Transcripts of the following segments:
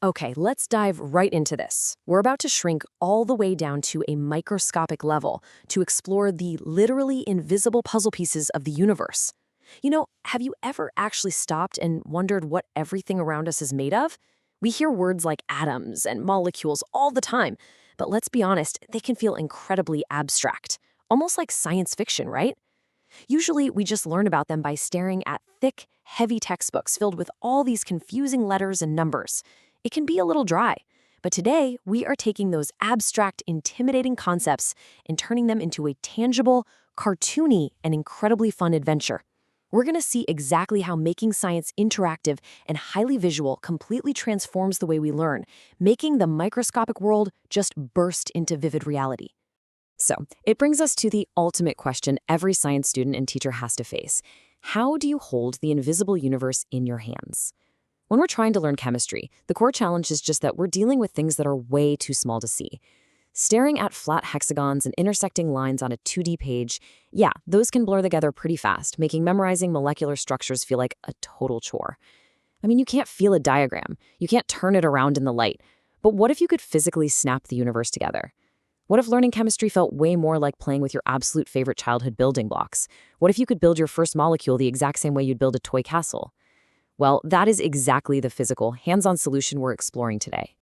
Okay, let's dive right into this. We're about to shrink all the way down to a microscopic level to explore the literally invisible puzzle pieces of the universe. Have you ever actually stopped and wondered what everything around us is made of? We hear words like atoms and molecules all the time, but let's be honest, they can feel incredibly abstract, almost like science fiction, right? Usually, we just learn about them by staring at thick, heavy textbooks filled with all these confusing letters and numbers. It can be a little dry. But today, we are taking those abstract, intimidating concepts and turning them into a tangible, cartoony, and incredibly fun adventure. We're going to see exactly how making science interactive and highly visual completely transforms the way we learn, making the microscopic world just burst into vivid reality. So, it brings us to the ultimate question every science student and teacher has to face. How do you hold the invisible universe in your hands? When we're trying to learn chemistry, the core challenge is just that we're dealing with things that are way too small to see. Staring at flat hexagons and intersecting lines on a 2D page, yeah, those can blur together pretty fast, making memorizing molecular structures feel like a total chore. I mean, you can't feel a diagram. You can't turn it around in the light. But what if you could physically snap the universe together? What if learning chemistry felt way more like playing with your absolute favorite childhood building blocks? What if you could build your first molecule the exact same way you'd build a toy castle? Well, that is exactly the physical, hands-on solution we're exploring today.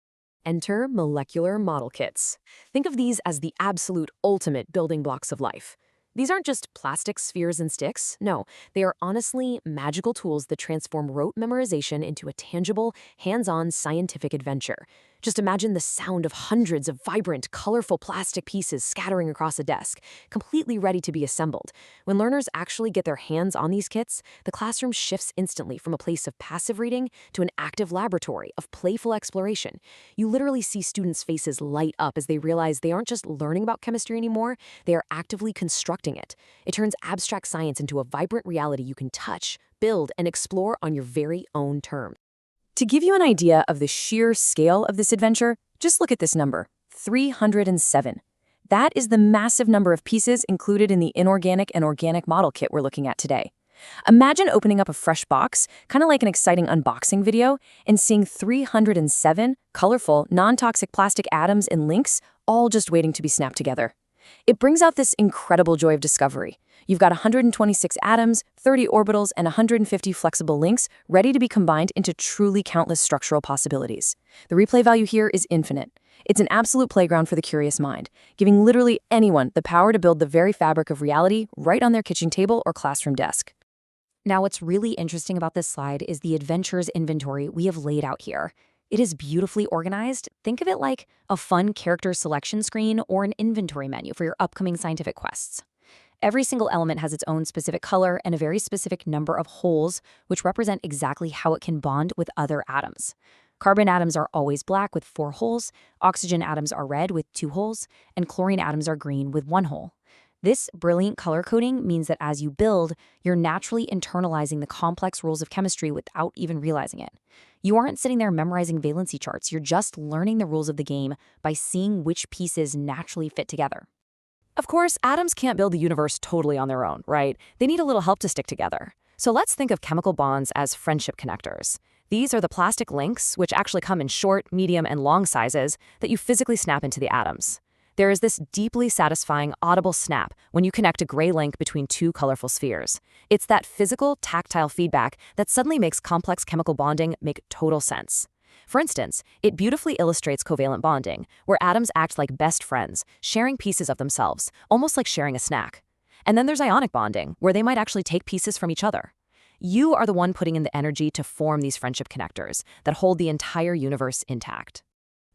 Enter molecular model kits. Think of these as the absolute ultimate building blocks of life. These aren't just plastic spheres and sticks. No, they are honestly magical tools that transform rote memorization into a tangible, hands-on scientific adventure. Just imagine the sound of hundreds of vibrant, colorful plastic pieces scattering across a desk, completely ready to be assembled. When learners actually get their hands on these kits, the classroom shifts instantly from a place of passive reading to an active laboratory of playful exploration. You literally see students' faces light up as they realize they aren't just learning about chemistry anymore, they are actively constructing it. It turns abstract science into a vibrant reality you can touch, build, and explore on your very own terms. To give you an idea of the sheer scale of this adventure, just look at this number, 307. That is the massive number of pieces included in the inorganic and organic model kit we're looking at today. Imagine opening up a fresh box, kind of like an exciting unboxing video, and seeing 307 colorful, non-toxic plastic atoms and links all just waiting to be snapped together. It brings out this incredible joy of discovery. You've got 126 atoms, 30 orbitals, and 150 flexible links ready to be combined into truly countless structural possibilities. The replay value here is infinite. It's an absolute playground for the curious mind, giving literally anyone the power to build the very fabric of reality right on their kitchen table or classroom desk. Now, what's really interesting about this slide is the adventures inventory we have laid out here. It is beautifully organized. Think of it like a fun character selection screen or an inventory menu for your upcoming scientific quests. Every single element has its own specific color and a very specific number of holes, which represent exactly how it can bond with other atoms. Carbon atoms are always black with 4 holes, oxygen atoms are red with 2 holes, and chlorine atoms are green with 1 hole. This brilliant color coding means that as you build, you're naturally internalizing the complex rules of chemistry without even realizing it. You aren't sitting there memorizing valency charts, you're just learning the rules of the game by seeing which pieces naturally fit together. Of course, atoms can't build the universe totally on their own, right? They need a little help to stick together. So let's think of chemical bonds as friendship connectors. These are the plastic links, which actually come in short, medium, and long sizes, that you physically snap into the atoms. There is this deeply satisfying, audible snap when you connect a gray link between 2 colorful spheres. It's that physical, tactile feedback that suddenly makes complex chemical bonding make total sense. For instance, it beautifully illustrates covalent bonding, where atoms act like best friends, sharing pieces of themselves, almost like sharing a snack. And then there's ionic bonding, where they might actually take pieces from each other. You are the one putting in the energy to form these friendship connectors that hold the entire universe intact.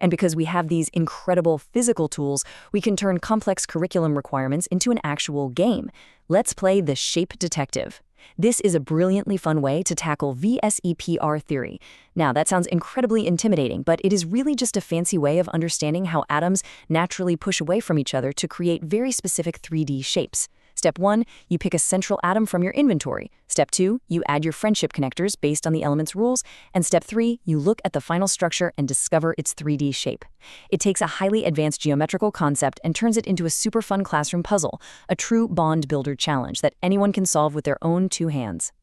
And because we have these incredible physical tools, we can turn complex curriculum requirements into an actual game. Let's play the shape detective. This is a brilliantly fun way to tackle VSEPR theory. Now, that sounds incredibly intimidating, but it is really just a fancy way of understanding how atoms naturally push away from each other to create very specific 3D shapes. Step 1, you pick a central atom from your inventory. Step 2, you add your friendship connectors based on the element's rules. And Step 3, you look at the final structure and discover its 3D shape. It takes a highly advanced geometrical concept and turns it into a super fun classroom puzzle, a true bond builder challenge that anyone can solve with their own 2 hands.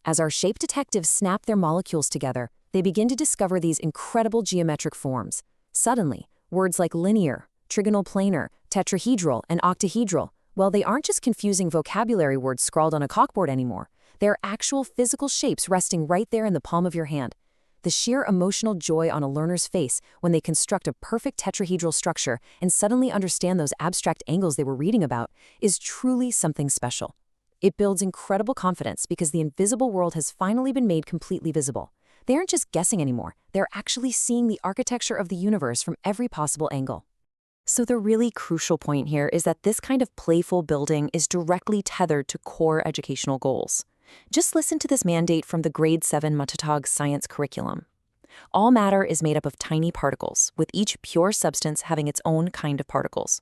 As our shape detectives snap their molecules together, they begin to discover these incredible geometric forms. Suddenly, words like linear, trigonal planar, tetrahedral, and octahedral, well, they aren't just confusing vocabulary words scrawled on a chalkboard anymore. They're actual physical shapes resting right there in the palm of your hand. The sheer emotional joy on a learner's face when they construct a perfect tetrahedral structure and suddenly understand those abstract angles they were reading about is truly something special. It builds incredible confidence because the invisible world has finally been made completely visible. They aren't just guessing anymore, they're actually seeing the architecture of the universe from every possible angle. So the really crucial point here is that this kind of playful building is directly tethered to core educational goals. Just listen to this mandate from the Grade 7 Matatog science curriculum. All matter is made up of tiny particles, with each pure substance having its own kind of particles.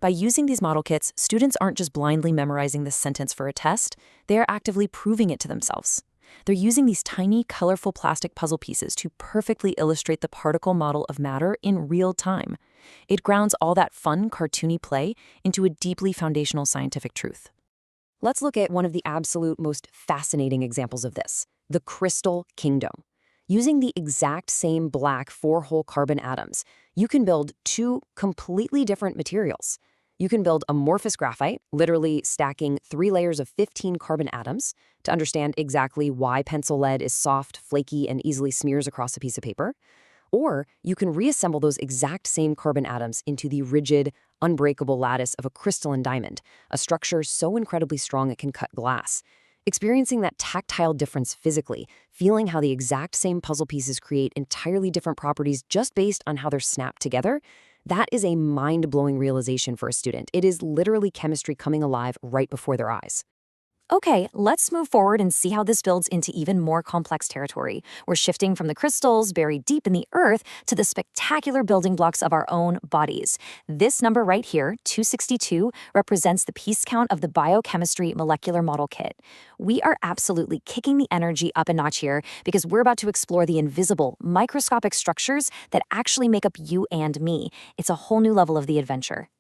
By using these model kits, students aren't just blindly memorizing this sentence for a test, they are actively proving it to themselves. They're using these tiny, colorful plastic puzzle pieces to perfectly illustrate the particle model of matter in real time. It grounds all that fun, cartoony play into a deeply foundational scientific truth. Let's look at one of the absolute most fascinating examples of this, the crystal kingdom. Using the exact same black 4-hole carbon atoms, you can build two completely different materials. You can build amorphous graphite, literally stacking 3 layers of 15 carbon atoms to understand exactly why pencil lead is soft, flaky, and easily smears across a piece of paper. Or you can reassemble those exact same carbon atoms into the rigid, unbreakable lattice of a crystalline diamond, a structure so incredibly strong it can cut glass. Experiencing that tactile difference physically, feeling how the exact same puzzle pieces create entirely different properties just based on how they're snapped together, that is a mind-blowing realization for a student. It is literally chemistry coming alive right before their eyes. Okay, let's move forward and see how this builds into even more complex territory. We're shifting from the crystals buried deep in the earth to the spectacular building blocks of our own bodies. This number right here, 262, represents the piece count of the biochemistry molecular model kit. We are absolutely kicking the energy up a notch here because we're about to explore the invisible, microscopic structures that actually make up you and me. It's a whole new level of the adventure.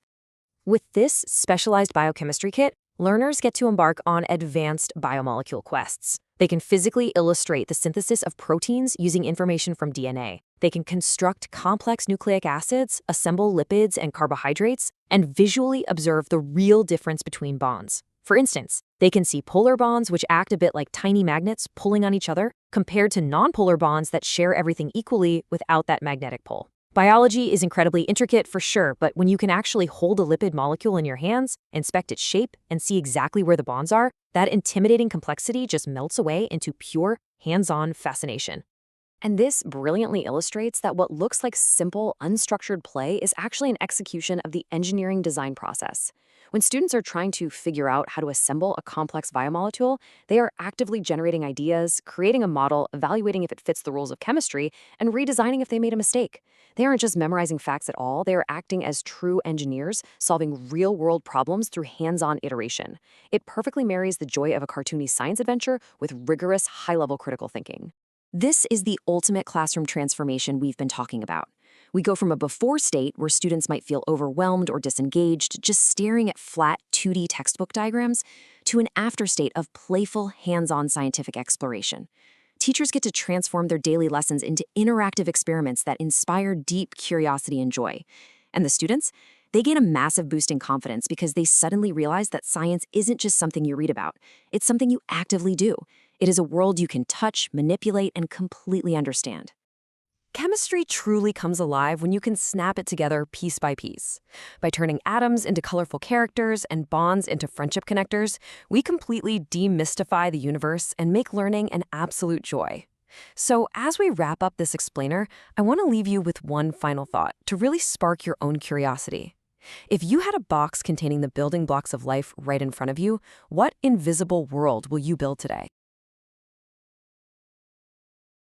With this specialized biochemistry kit, learners get to embark on advanced biomolecule quests. They can physically illustrate the synthesis of proteins using information from DNA. They can construct complex nucleic acids, assemble lipids and carbohydrates, and visually observe the real difference between bonds. For instance, they can see polar bonds which act a bit like tiny magnets pulling on each other, compared to nonpolar bonds that share everything equally without that magnetic pull. Biology is incredibly intricate for sure, but when you can actually hold a lipid molecule in your hands, inspect its shape, and see exactly where the bonds are, that intimidating complexity just melts away into pure, hands-on fascination. And this brilliantly illustrates that what looks like simple, unstructured play is actually an execution of the engineering design process. When students are trying to figure out how to assemble a complex biomolecule, they are actively generating ideas, creating a model, evaluating if it fits the rules of chemistry, and redesigning if they made a mistake. They aren't just memorizing facts at all, they are acting as true engineers, solving real-world problems through hands-on iteration. It perfectly marries the joy of a cartoony science adventure with rigorous, high-level critical thinking. This is the ultimate classroom transformation we've been talking about. We go from a before state where students might feel overwhelmed or disengaged just staring at flat 2D textbook diagrams to an after state of playful, hands-on scientific exploration. Teachers get to transform their daily lessons into interactive experiments that inspire deep curiosity and joy. And the students? They gain a massive boost in confidence because they suddenly realize that science isn't just something you read about. It's something you actively do. It is a world you can touch, manipulate, and completely understand. Chemistry truly comes alive when you can snap it together piece by piece. By turning atoms into colorful characters and bonds into friendship connectors, we completely demystify the universe and make learning an absolute joy. So as we wrap up this explainer, I want to leave you with one final thought to really spark your own curiosity. If you had a box containing the building blocks of life right in front of you, what invisible world will you build today?